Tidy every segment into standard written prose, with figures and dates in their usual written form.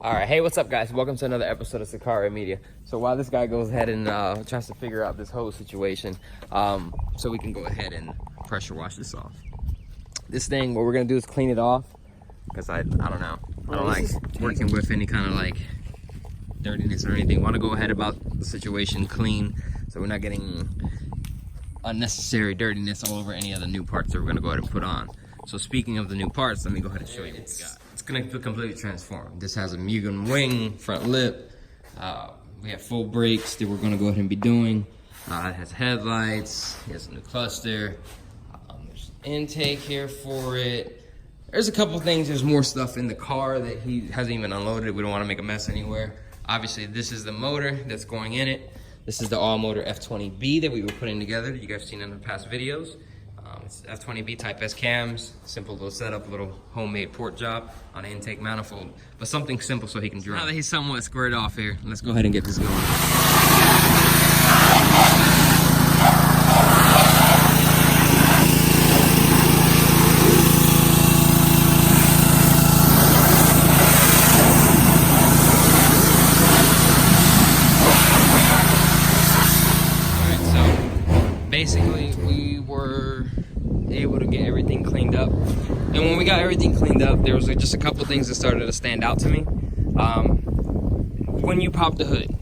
All right, hey, what's up, guys? Welcome to another episode of Sicario Media. So while this guy goes ahead and tries to figure out this whole situation, so we can go ahead and pressure wash this off. This thing, what we're gonna do is clean it off, because I don't know. I don't like working with any kind of like dirtiness or anything. Want to go ahead about the situation clean, so we're not getting unnecessary dirtiness all over any of the new parts that we're gonna go ahead and put on. So speaking of the new parts, let me go ahead and show you what we got. It's gonna be completely transformed. This has a Mugen wing, front lip. We have full brakes that we're gonna go ahead and be doing. It has headlights, it has a new cluster. There's intake here for it. There's a couple things, there's more stuff in the car that he hasn't even unloaded. We don't wanna make a mess anywhere. Obviously, this is the motor that's going in it. This is the all-motor F20B that we were putting together that you guys have seen in the past videos. It's F20B Type S cams, simple little setup, little homemade port job on an intake manifold, but something simple so he can drive. Now that he's somewhat squared off here, let's go ahead and get this going. Basically, we were able to get everything cleaned up. And when we got everything cleaned up, there was just a couple things that started to stand out to me. When you pop the hood,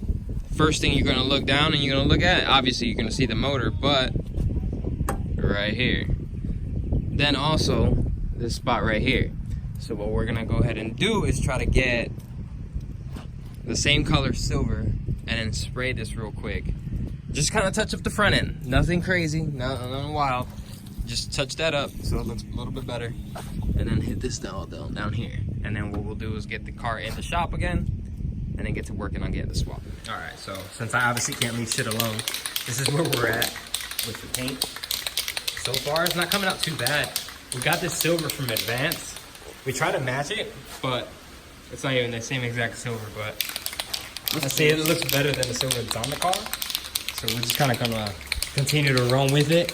first thing you're gonna look down and you're gonna look at, obviously you're gonna see the motor, but right here. Then also, this spot right here. So what we're gonna go ahead and do is try to get the same color silver and then spray this real quick. Just kind of touch up the front end. Nothing crazy, nothing wild. Just touch that up so it looks a little bit better. And then hit this down here. And then what we'll do is get the car in the shop again and then get to working on getting the swap. All right, so since I obviously can't leave shit alone, this is where we're at with the paint. So far, it's not coming out too bad. We got this silver from Advance. We tried to match it, but it's not even the same exact silver, but I say it looks better than the silver that's on the car. So we're just kind of gonna continue to run with it.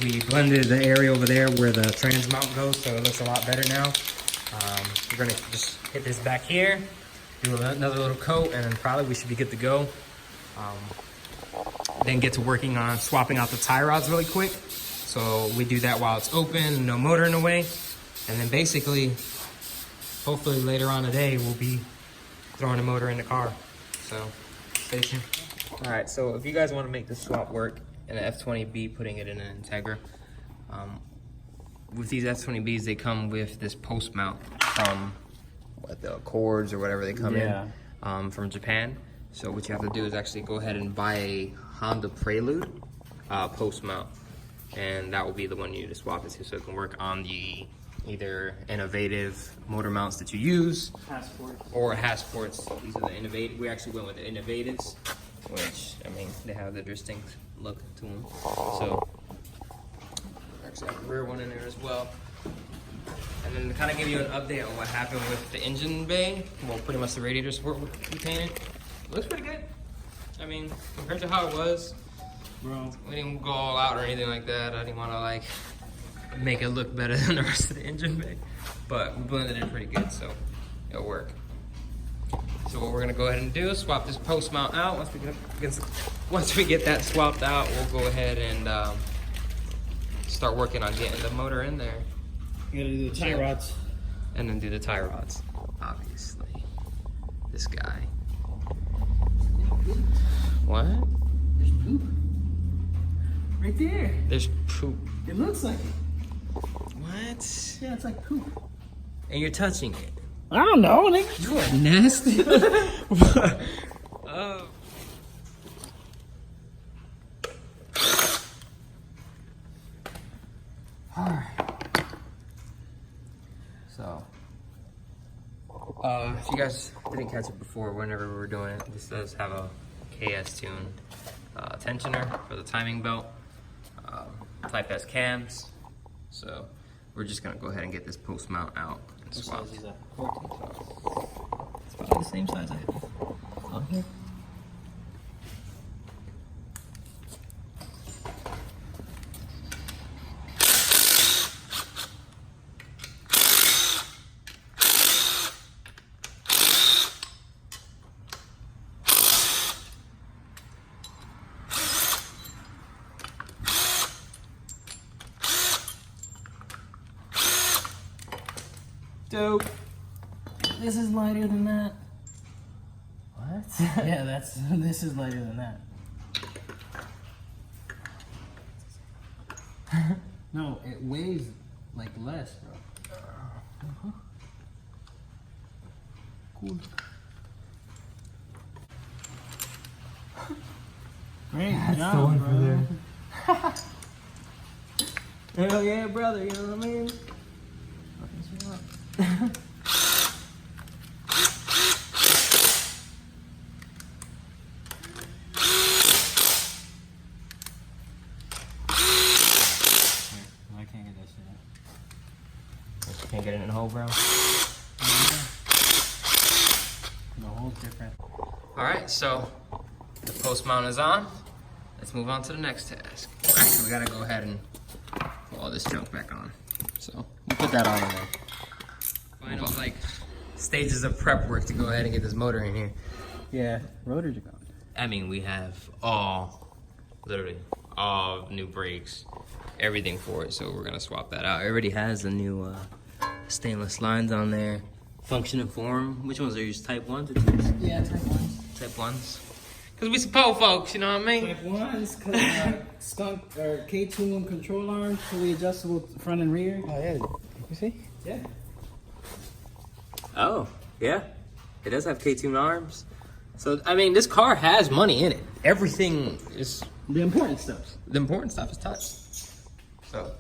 We blended the area over there where the trans mount goes, so it looks a lot better now. We're gonna just hit this back here, do another little coat, and then probably we should be good to go. Then get to working on swapping out the tie rods really quick. So we do that while it's open, no motor in the way. And then basically, hopefully later on today, we'll be throwing a motor in the car. So stay tuned. All right, so if you guys want to make this swap work in an F20B, putting it in an Integra, with these F20Bs, they come with this post mount from the Accords or whatever they come in from Japan. So what you have to do is actually go ahead and buy a Honda Prelude post mount, and that will be the one you need to swap it to, so it can work on the either innovative motor mounts that you use, or Hasports. These are the innovative. We actually went with the innovatives, which, I mean, they have the distinct look to them. So, actually have a rear one in there as well. And then to kind of give you an update on what happened with the engine bay, well, pretty much the radiator support we painted. It looks pretty good. I mean, compared to how it was, bro, we didn't go all out or anything like that. I didn't want to, like, make it look better than the rest of the engine bay. But we blended it pretty good, so it'll work. So what we're gonna go ahead and do is swap this post mount out. Once we get that swapped out, we'll go ahead and start working on getting the motor in there. You gotta do the tie rods. And then do the tie rods, obviously. This guy. What? There's poop. Right there. There's poop. It looks like it. What? Yeah, it's like poop. And you're touching it. I don't know, nigga. You are nasty. Alright. So, if you guys didn't catch it before, whenever we were doing it, this does have a KS tune tensioner for the timing belt, Type S cams. So, we're just gonna go ahead and get this post mount out and swap. What size is that? 14. It's probably the same size I have on here. Dope. This is lighter than that. What? Yeah, this is lighter than that. No, it weighs like less, bro. Cool. Great job, brother. Hell yeah, brother, you know what I mean? I can't get that shit out. Can't get it in the hole, bro. The hole's different. Alright, so the post mount is on. Let's move on to the next task. Actually, we gotta go ahead and put all this junk back on. So we'll put that on in there. Final like stages of prep work to go ahead and get this motor in here. Yeah, rotors are gone. I mean, we have literally all new brakes, everything for it. So we're gonna swap that out. It already has the new stainless lines on there. Function and form. Which ones are yours? Type 1s or 2s? Yeah, type 1s. Type 1s. Cause we support folks, you know what I mean? Type 1s, cause skunk or K2 control arms, fully adjustable front and rear. Oh yeah, you see? Yeah. Oh, yeah. It does have K2 arms. So, I mean, this car has money in it. Everything is... The important stuff. The important stuff is touched. So,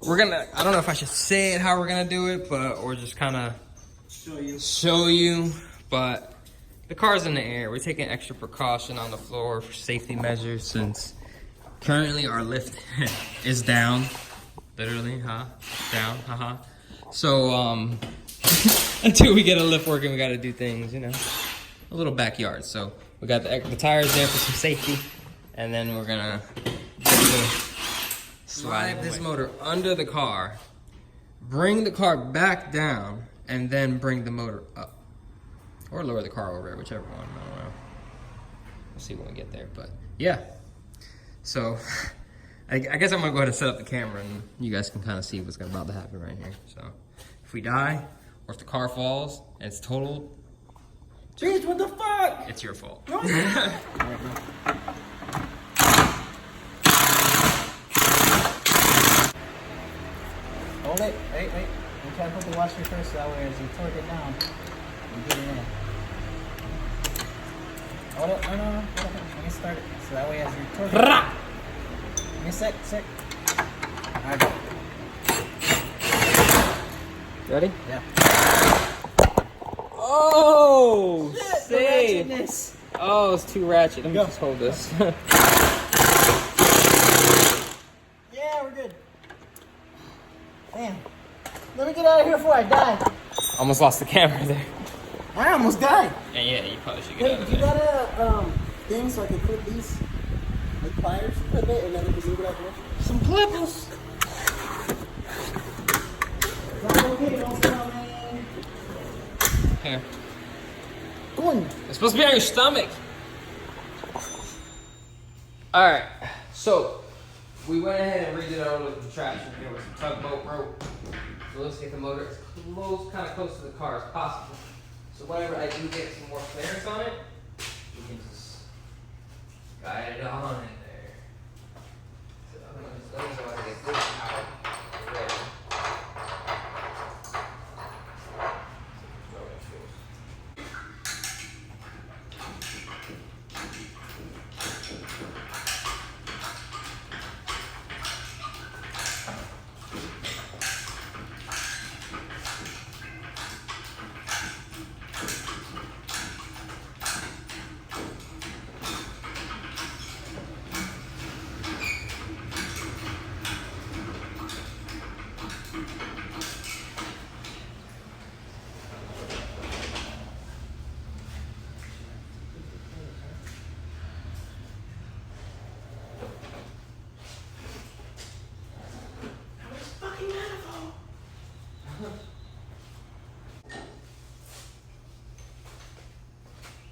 we're gonna... I don't know if I should say it how we're gonna do it, but... Or just kind of... Show you. But the car's in the air. We're taking extra precaution on the floor for safety measures since currently our lift is down. Literally, huh? Down, haha. So, until we get a lift working, we gotta do things, you know, a little backyard. So we got the tires there for some safety, and then we're gonna slide this motor under the car, bring the car back down, and then bring the motor up. Or lower the car over, whichever one, I don't know. We'll see when we get there, but yeah. So, I guess I'm gonna go ahead and set up the camera and you guys can kind of see what's about to happen right here. So, if we die, or if the car falls and it's totaled, Jeez, what the fuck? it's your fault. Hold it. Wait. I'm trying to put the washer first, that way as you torque it down, you get it in. Hold it. No. Let me start it. So that way as you torque it. Give me a sec. Alright, go. Ready? Yeah. Oh! Shit, See? Oh, it's too ratchet. Let me Go. just hold this. Yeah, we're good. Damn. Let me get out of here before I die. Almost lost the camera there. I almost died. And yeah, you probably should get out of Hey, you there. got a thing so I can clip these like pliers, clip it, and then we can move it out there? Some clippers. Okay, don't tell me. Here. Go on. It's supposed to be on your stomach. Alright, so we went ahead and redid our little contraption here with some tugboat rope. So let's get the motor as kind of close to the car as possible. So whenever I do get some more clearance on it, we can just guide it on in there. So I'm gonna just let me know how to get this out. There.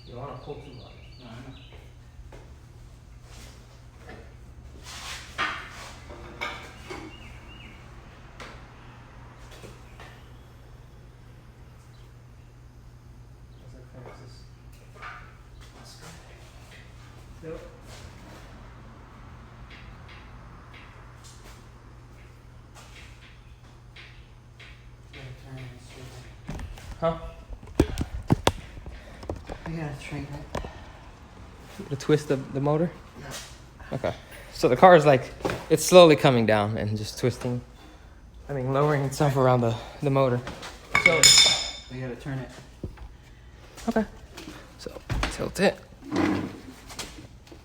You don't want to pull too much. No, I know. Huh? We gotta train it. To twist the motor? Okay. So the car is like, it's slowly coming down and just twisting. I mean, lowering itself around the motor. So we gotta turn it. Okay. So tilt it.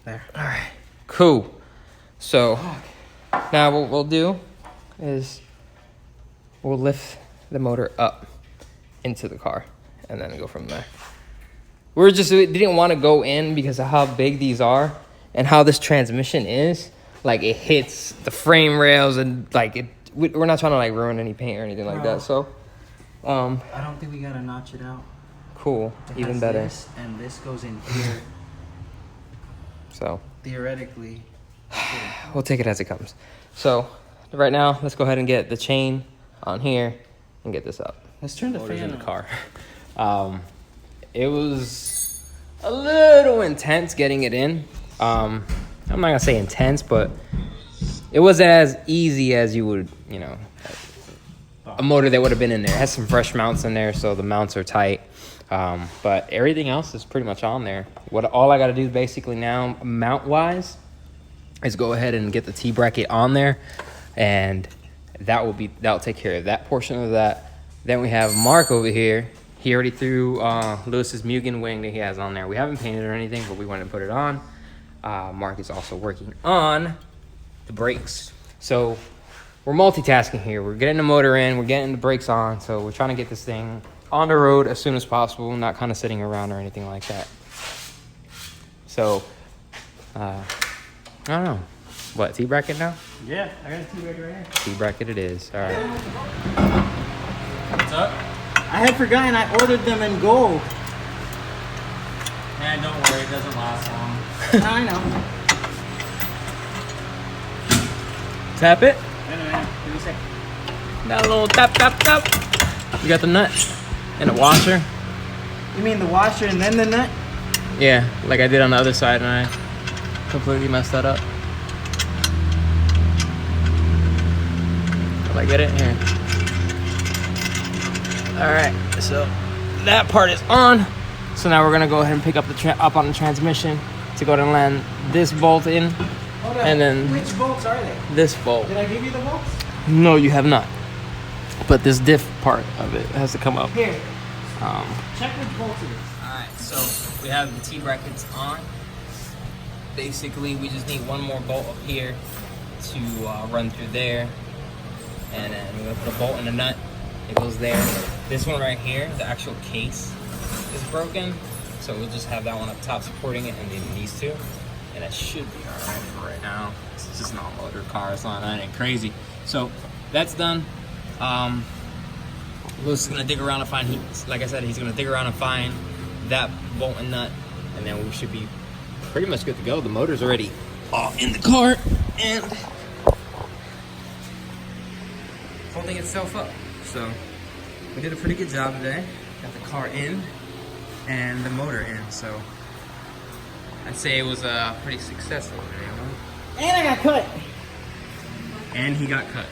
There. All right. Cool. So now what we'll do is we'll lift the motor up into the car and then go from there. We didn't want to go in because of how big these are and how this transmission is. Like it hits the frame rails and like we're not trying to like ruin any paint or anything like that. So I don't think we gotta notch it out. Cool. It Even has better. This, and this goes in here. So theoretically, we'll take it as it comes. So right now, let's go ahead and get the chain on here and get this up. Let's turn the Motors fan in the on. car. It was a little intense getting it in. I'm not gonna say intense, but it wasn't as easy as you would, you know, a motor that would have been in there. It has some fresh mounts in there, so the mounts are tight. But everything else is pretty much on there. All I gotta do basically now, mount wise, is go ahead and get the T-bracket on there, and that'll take care of that portion of that. Then we have Mark over here. He already threw Lewis's Mugen wing that he has on there. We haven't painted or anything, but we wanted to put it on. Mark is also working on the brakes. So we're multitasking here. We're getting the motor in, we're getting the brakes on, so we're trying to get this thing on the road as soon as possible, not kind of sitting around or anything like that. So, I don't know. What, T-bracket now? Yeah, I got a T-bracket right here. T-bracket it is. All right. What's up? I had forgotten I ordered them in gold. Man, don't worry, it doesn't last long. I know. Tap it. I know. Give me a sec. That little tap, tap, tap. You got the nut and a washer. You mean the washer and then the nut? Yeah, like I did on the other side, and I completely messed that up. Will I get it? Here. Alright, so that part is on. So now we're gonna go ahead and pick up up on the transmission to go to land this bolt in. Hold up. And then Which bolts are they? this bolt. Did I give you the bolts? No, you have not. But this diff part of it has to come up. Here. Check which bolts it is. Alright, so we have the T-brackets on. Basically, we just need one more bolt up here to run through there. And then we're gonna put a bolt and a nut. It goes there. This one right here, the actual case is broken. So we'll just have that one up top supporting it, and then these two. And that should be alright for right now. It's just an all-motor car, it's not anything crazy. So that's done. Lewis is gonna dig around and find, like I said, he's gonna dig around and find that bolt and nut, and then we should be pretty much good to go. The motor's already all in the car, and holding itself up. So we did a pretty good job today. Got the car in and the motor in, so I'd say it was a pretty successful video. And I got cut. And he got cut.